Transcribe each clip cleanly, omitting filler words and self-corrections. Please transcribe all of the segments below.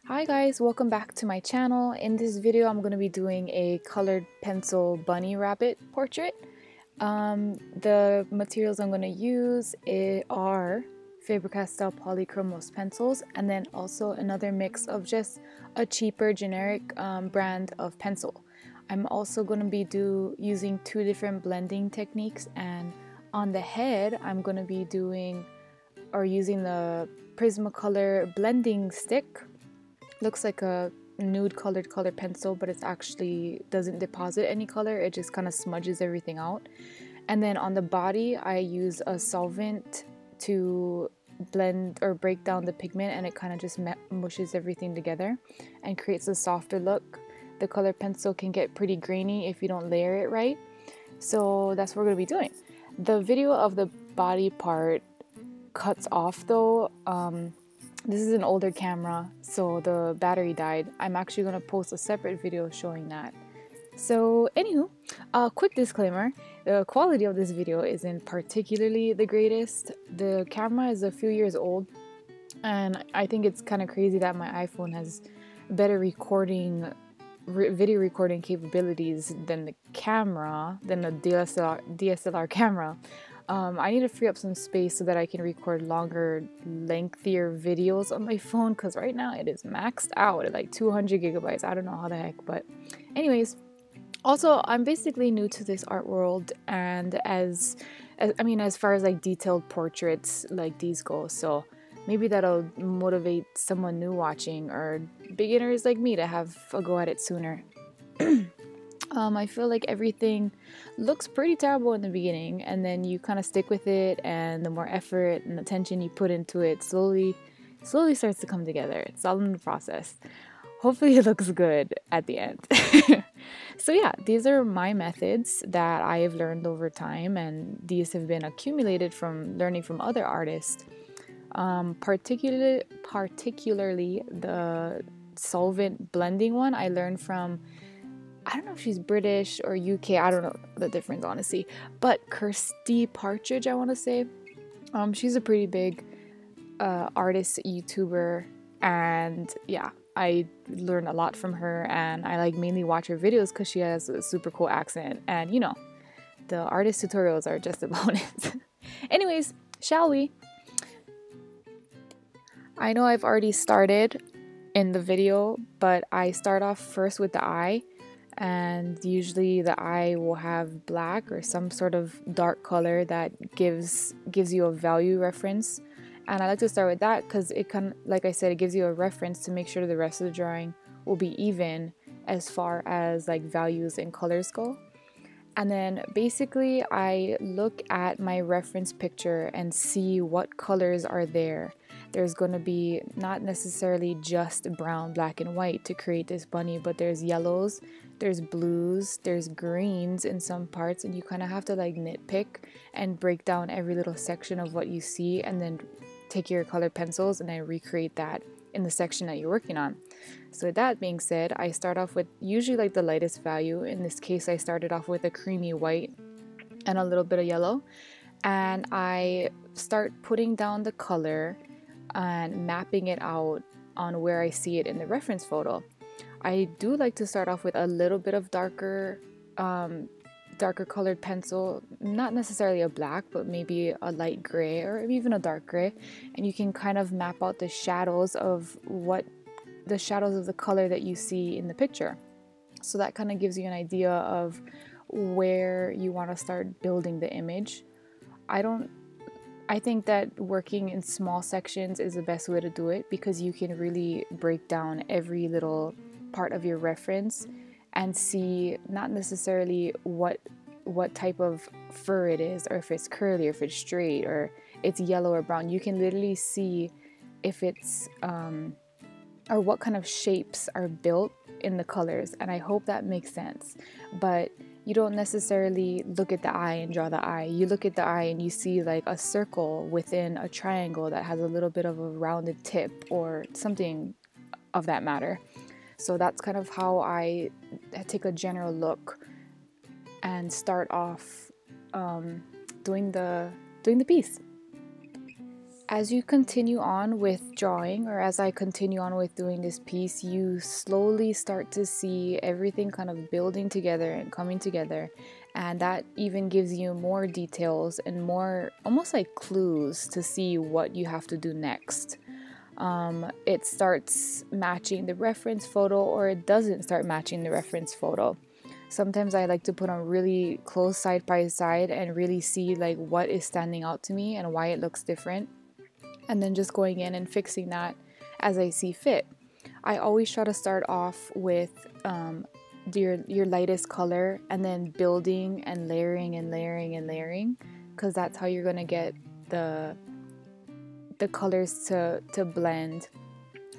Hi guys, welcome back to my channel. In this video I'm going to be doing a colored pencil bunny rabbit portrait. The materials I'm going to use are Faber Castell Polychromos pencils, and then also another mix of just a cheaper generic brand of pencil. I'm also going to be using two different blending techniques, and on the head I'm going to be using the Prismacolor blending stick. Looks like a nude colored color pencil, but it actually doesn't deposit any color, it just kind of smudges everything out. And then on the body I use a solvent to blend or break down the pigment, and it kind of just mushes everything together and creates a softer look. The color pencil can get pretty grainy if you don't layer it right, so that's what we're going to be doing. The video of the body part cuts off though. This is an older camera, so the battery died. I'm actually going to post a separate video showing that. So anywho, a quick disclaimer, the quality of this video isn't particularly the greatest. The camera is a few years old, and I think it's kind of crazy that my iPhone has better video recording capabilities than the DSLR camera. I need to free up some space so that I can record longer, lengthier videos on my phone, because right now it is maxed out at like 200 gigabytes. I don't know how the heck, but anyways. Also, I'm basically new to this art world, and as far as like detailed portraits like these go, so maybe that'll motivate someone new watching, or beginners like me to have a go at it sooner. I feel like everything looks pretty terrible in the beginning, and then you kind of stick with it, and the more effort and attention you put into it, slowly starts to come together. It's all in the process. Hopefully it looks good at the end. So yeah, these are my methods that I have learned over time, and these have been accumulated from learning from other artists. Particularly the solvent blending one I learned from, I don't know if she's British or UK, I don't know the difference honestly, but Kirsty Partridge, I want to say. She's a pretty big artist, YouTuber, and yeah, I learned a lot from her, and I like mainly watch her videos because she has a super cool accent, and you know, the artist tutorials are just a bonus. Anyways, shall we? I know I've already started in the video, but I start off first with the eye. And usually the eye will have black or some sort of dark color that gives you a value reference, and I like to start with that because it can, like I said, it gives you a reference to make sure the rest of the drawing will be even as far as like values and colors go. And then basically I look at my reference picture and see what colors are there. There's going to be not necessarily just brown, black, and white to create this bunny, but there's yellows, there's blues, there's greens in some parts, and you kind of have to like nitpick and break down every little section of what you see, and then take your colored pencils and then recreate that in the section that you're working on. So with that being said, I start off with usually like the lightest value. In this case, I started off with a creamy white and a little bit of yellow, and I start putting down the color and mapping it out on where I see it in the reference photo. I do like to start off with a little bit of darker colored pencil, not necessarily a black, but maybe a light gray or even a dark gray, and you can kind of map out the shadows of the color that you see in the picture. So that kind of gives you an idea of where you want to start building the image. I think that working in small sections is the best way to do it, because you can really break down every little part of your reference and see not necessarily what type of fur it is, or if it's curly, or if it's straight, or it's yellow or brown. You can literally see if it's or what kind of shapes are built in the colors, and I hope that makes sense. But you don't necessarily look at the eye and draw the eye. You look at the eye and you see like a circle within a triangle that has a little bit of a rounded tip or something of that matter. So that's kind of how I take a general look and start off doing the piece. As you continue on with drawing, or as I continue on with doing this piece, you slowly start to see everything kind of building together and coming together, and that even gives you more details and more almost like clues to see what you have to do next. It starts matching the reference photo, or it doesn't start matching the reference photo. Sometimes I like to put on really close side by side and really see like what is standing out to me and why it looks different, and then just going in and fixing that as I see fit. I always try to start off with your lightest color and then building and layering and layering and layering, because that's how you're gonna get the colors to blend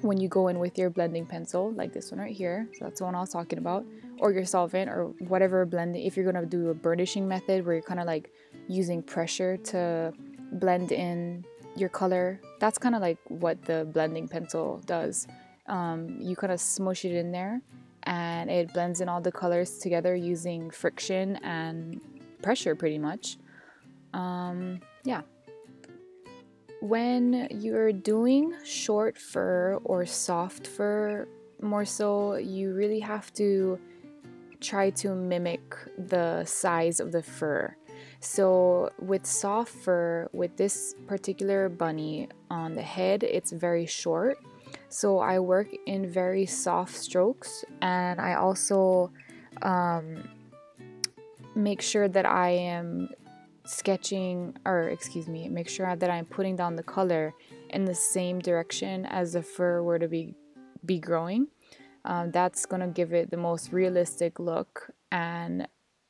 when you go in with your blending pencil, like this one right here. So that's the one I was talking about, or your solvent, or whatever blending. If you're gonna do a burnishing method where you're kind of like using pressure to blend in your color, that's kind of like what the blending pencil does. You kind of smush it in there and it blends in all the colors together using friction and pressure pretty much. Yeah. When you're doing short fur or soft fur more so, you really have to try to mimic the size of the fur. So with soft fur, with this particular bunny on the head, it's very short. So I work in very soft strokes, and I also make sure that I am sketching, or excuse me, make sure that I'm putting down the color in the same direction as the fur were to be growing. That's gonna give it the most realistic look, and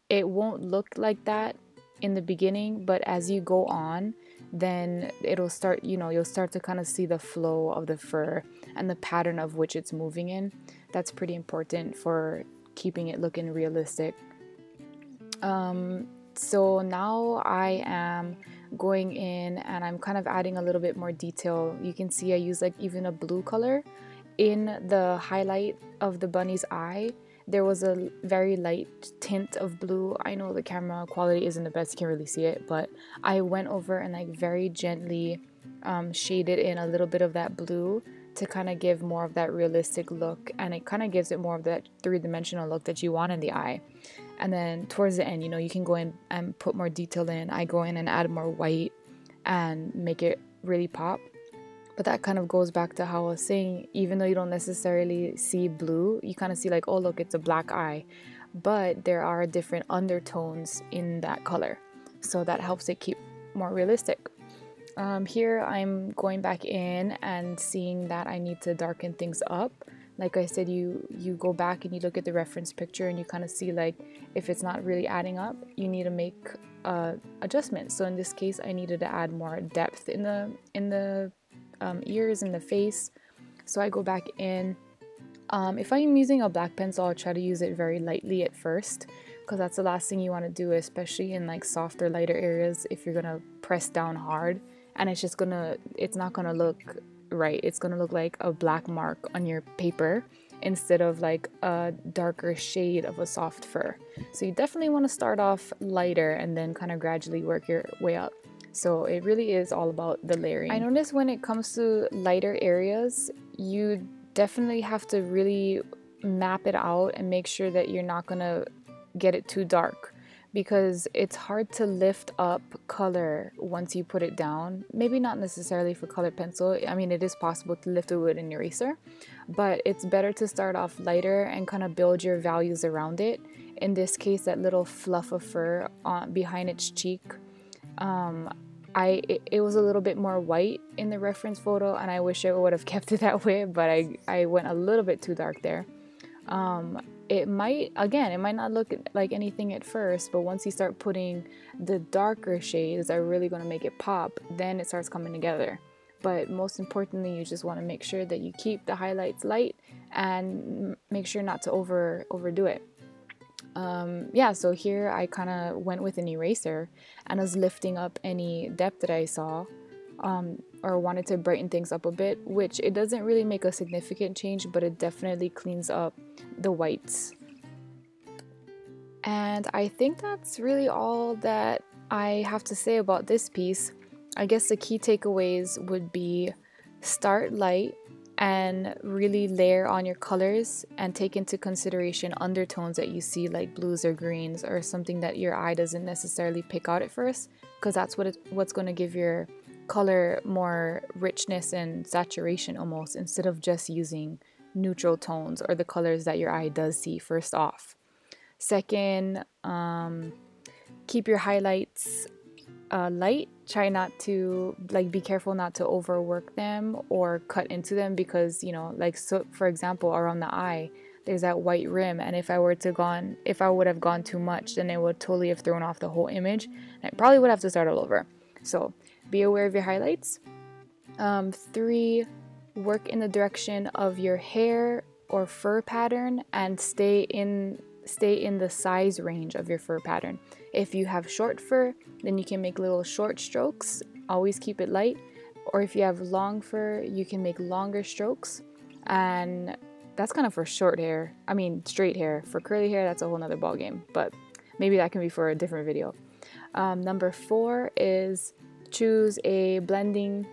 it won't look like that in the beginning, but as you go on, then it'll start, you'll start to kind of see the flow of the fur and the pattern of which it's moving in. That's pretty important for keeping it looking realistic. So now I am going in and I'm kind of adding a little bit more detail. You can see I use like even a blue color in the highlight of the bunny's eye. There was a very light tint of blue. I know the camera quality isn't the best, you can't really see it, but I went over and like very gently shaded in a little bit of that blue to kind of give more of that realistic look, and it kind of gives it more of that three-dimensional look that you want in the eye. And then towards the end, you can go in and put more detail in. I go in and add more white and make it really pop. But that kind of goes back to how I was saying, even though you don't necessarily see blue, you kind of see like, oh look, it's a black eye. But there are different undertones in that color, so that helps it keep more realistic. Here I'm going back in and seeing that I need to darken things up. Like I said, you go back and you look at the reference picture and you kind of see like if it's not really adding up, you need to make adjustments. So in this case, I needed to add more depth in the ears and the face. So I go back in. If I'm using a black pencil, I'll try to use it very lightly at first, because that's the last thing you want to do, especially in like softer, lighter areas. If you're gonna press down hard, and it's not gonna look right. It's gonna look like a black mark on your paper instead of like a darker shade of a soft fur. So you definitely want to start off lighter and then kind of gradually work your way up. So it really is all about the layering. I notice when it comes to lighter areas, you definitely have to really map it out and make sure that you're not gonna get it too dark, because it's hard to lift up color once you put it down. Maybe not necessarily for colored pencil. I mean, it is possible to lift it with an eraser, but it's better to start off lighter and kind of build your values around it. In this case, that little fluff of fur behind its cheek, it was a little bit more white in the reference photo, and I wish I would have kept it that way, but I went a little bit too dark there. It might not look like anything at first, but once you start putting the darker shades that are really going to make it pop, then it starts coming together. But most importantly, you just want to make sure that you keep the highlights light and make sure not to overdo it. Yeah, so here I kind of went with an eraser and was lifting up any depth that I saw, or wanted to brighten things up a bit, which it doesn't really make a significant change, but it definitely cleans up the whites. And I think that's really all that I have to say about this piece. I guess the key takeaways would be start light and really layer on your colors and take into consideration undertones that you see, like blues or greens or something that your eye doesn't necessarily pick out at first, because that's what's going to give your color more richness and saturation almost, instead of just using neutral tones or the colors that your eye does see first off. Second, keep your highlights light. Try not to, like, be careful not to overwork them or cut into them, because, you know, like, so for example, around the eye there's that white rim, and if I would have gone too much, then it would totally have thrown off the whole image, and I probably would have to start all over. So be aware of your highlights. 3, work in the direction of your hair or fur pattern and stay in the size range of your fur pattern. If you have short fur, then you can make little short strokes. Always keep it light. Or if you have long fur, you can make longer strokes. And that's kind of for short hair. I mean, straight hair. For curly hair, that's a whole nother ballgame. But maybe that can be for a different video. Number 4 is choose a blending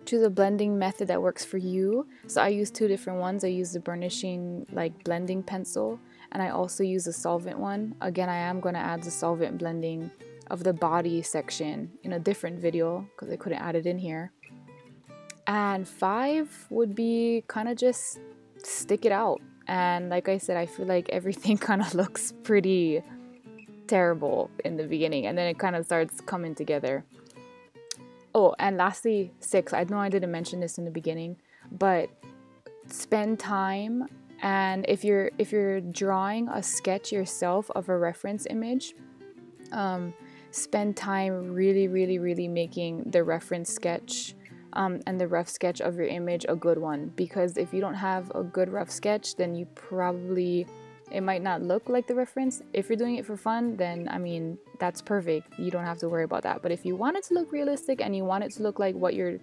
method that works for you. So I use 2 different ones. I use the burnishing, like, blending pencil, and I also use a solvent one. Again, I am going to add the solvent blending of the body section in a different video because I couldn't add it in here. And 5 would be kind of just stick it out. And like I said, I feel like everything kind of looks pretty terrible in the beginning, and then it kind of starts coming together. Oh, and lastly, 6, I know I didn't mention this in the beginning, but spend time, and if you're drawing a sketch yourself of a reference image, spend time really making the reference sketch and the rough sketch of your image a good one, because if you don't have a good rough sketch, then it might not look like the reference. If you're doing it for fun, then I mean, that's perfect. You don't have to worry about that. But if you want it to look realistic and you want it to look like what you're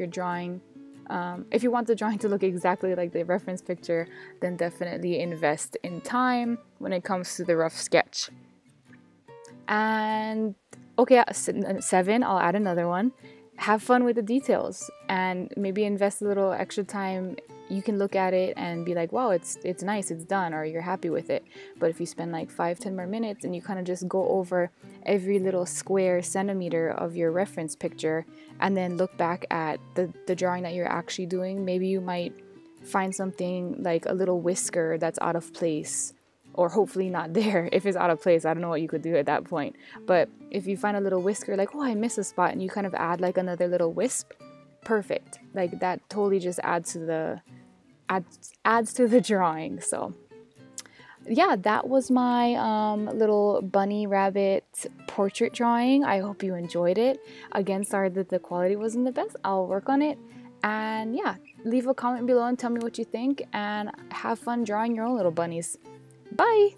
drawing, if you want the drawing to look exactly like the reference picture, then definitely invest in time when it comes to the rough sketch. And okay, 7, I'll add another one. Have fun with the details and maybe invest a little extra time. You can look at it and be like, wow, it's nice, it's done, or you're happy with it. But if you spend like 5-10 more minutes and you kind of just go over every little square centimeter of your reference picture and then look back at the drawing that you're actually doing, maybe you might find something like a little whisker that's out of place, or hopefully not there. If it's out of place, I don't know what you could do at that point. But if you find a little whisker, like, oh, I missed a spot, and you kind of add like another little wisp, perfect. Like, that totally just adds to the drawing. So yeah, that was my little bunny rabbit portrait drawing. I hope you enjoyed it. Again, sorry that the quality wasn't the best. I'll work on it. And yeah, leave a comment below and tell me what you think, and have fun drawing your own little bunnies. Bye!